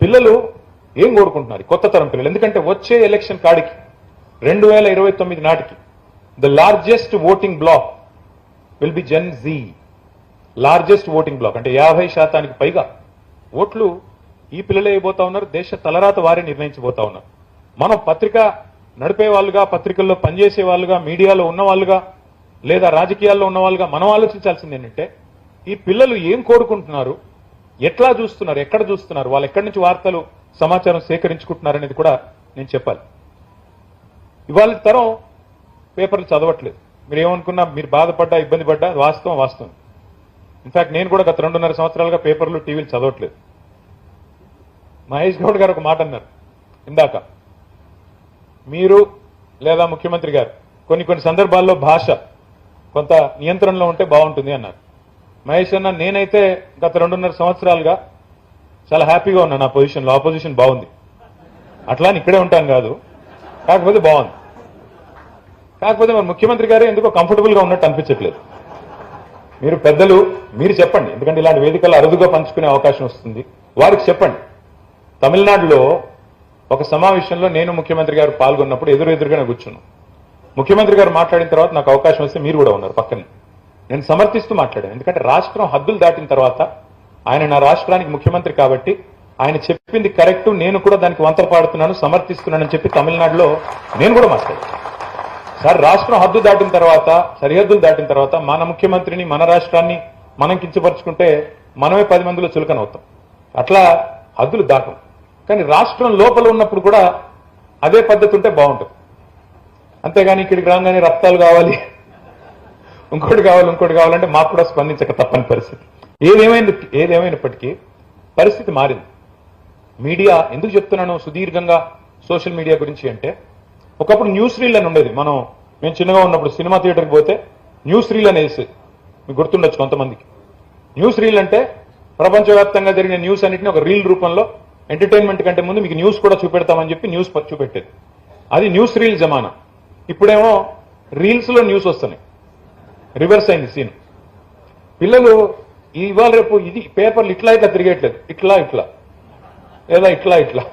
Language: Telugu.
పిల్లలు ఏం కోరుకుంటున్నారు కొత్త తరం పిల్లలు? ఎందుకంటే వచ్చే ఎలక్షన్ కాడికి 2029 నాటికి the largest voting block will be Gen Z. Largest voting block అంటే 50% పైగా ఓట్లు ఈ పిల్లలే అయిపోతా ఉన్నారు. దేశ తలరాత వారే నిర్ణయించబోతా ఉన్నారు. మనం పత్రిక నడిపే వాళ్ళుగా, పత్రికల్లో పనిచేసే వాళ్ళుగా, మీడియాలో ఉన్న వాళ్ళుగా, లేదా రాజకీయాల్లో ఉన్న వాళ్ళుగా మనం ఆలోచించాల్సింది ఏంటంటే ఈ పిల్లలు ఏం కోరుకుంటున్నారు, ఎట్లా చూస్తున్నారు, ఎక్కడ చూస్తున్నారు, వాళ్ళు ఎక్కడి నుంచి వార్తలు సమాచారం సేకరించుకుంటున్నారు అనేది కూడా నేను చెప్పాలి. ఇవాళ తరం పేపర్లు చదవట్లేదు. మీరు ఏమనుకున్నా, మీరు బాధపడ్డా, ఇబ్బంది పడ్డా, వాస్తవం. ఇన్ఫాక్ట్ నేను కూడా గత 2.5 సంవత్సరాలుగా పేపర్లు, టీవీలు చదవట్లేదు. మహేష్ గౌడ్ గారు ఒక మాట అన్నారు ఇందాక, మీరు లేదా ముఖ్యమంత్రి గారు కొన్ని సందర్భాల్లో భాష కొంత నియంత్రణలో ఉంటే బాగుంటుంది అన్నారు. మహేష్ అన్న, నేనైతే గత 2.5 సంవత్సరాలుగా చాలా హ్యాపీగా ఉన్నా నా పొజిషన్లో. ఆపోజిషన్ బాగుంది, అట్లా అని ఇక్కడే ఉంటాను కాదు, కాకపోతే బాగుంది. కాకపోతే మరి ముఖ్యమంత్రి గారే ఎందుకో కంఫర్టబుల్ గా ఉన్నట్టు అనిపించట్లేదు. మీరు పెద్దలు, మీరు చెప్పండి, ఎందుకంటే ఇలాంటి వేదికలు అరుదుగా పంచుకునే అవకాశం వస్తుంది, వారికి చెప్పండి. తమిళనాడులో ఒక సమావేశంలో నేను ముఖ్యమంత్రి గారు పాల్గొన్నప్పుడు ఎదురుగానే కూర్చున్నాను. ముఖ్యమంత్రి గారు మాట్లాడిన తర్వాత నాకు అవకాశం వస్తే మీరు కూడా ఉన్నారు పక్కనే. నేను సమర్థిస్తూ మాట్లాడాను. ఎందుకంటే రాష్ట్రం హద్దులు దాటిన తర్వాత ఆయన నా రాష్ట్రానికి ముఖ్యమంత్రి కాబట్టి ఆయన చెప్పింది కరెక్ట్, నేను కూడా దానికి వంతలు పాడుతున్నాను, సమర్థిస్తున్నానని చెప్పి తమిళనాడులో నేను కూడా మాట్లాడాను. సార్, రాష్ట్రం హద్దు దాటిన తర్వాత, సరిహద్దులు దాటిన తర్వాత మన ముఖ్యమంత్రిని, మన రాష్ట్రాన్ని మనం కించపరుచుకుంటే మనమే 10 మందిలో చులకనవుతాం. అట్లా హద్దులు దాటం. కానీ రాష్ట్రం లోపల ఉన్నప్పుడు కూడా అదే పద్ధతి ఉంటే బాగుంటుంది. అంతేగాని ఇక్కడికి రాగానే రక్తాలు కావాలి, ఇంకోటి కావాలంటే మాకు కూడా స్పందించక తప్పని పరిస్థితి. ఏదేమైనప్పటికీ పరిస్థితి మారింది. మీడియా ఎందుకు చెప్తున్నాను సుదీర్ఘంగా సోషల్ మీడియా గురించి అంటే, ఒకప్పుడు న్యూస్ రీల్ అని ఉండేది. మేము చిన్నగా ఉన్నప్పుడు సినిమా థియేటర్కి పోతే న్యూస్ రీల్ అనేసి మీకు గుర్తుండొచ్చు కొంతమందికి. న్యూస్ రీల్ అంటే ప్రపంచవ్యాప్తంగా జరిగిన న్యూస్ అన్నింటినీ ఒక రీల్ రూపంలో ఎంటర్టైన్మెంట్ కంటే ముందు మీకు న్యూస్ కూడా చూపెడతామని చెప్పి న్యూస్ చూపెట్టేది. అది న్యూస్ రీల్ జమానా. ఇప్పుడేమో రీల్స్ లో న్యూస్ వస్తున్నాయి. రివర్స్ అయింది సీన్. పిల్లలు ఇవాళ రేపు ఇది పేపర్లు ఇట్లా తిరిగేట్లేదు, ఇట్లా లేదా ఇట్లా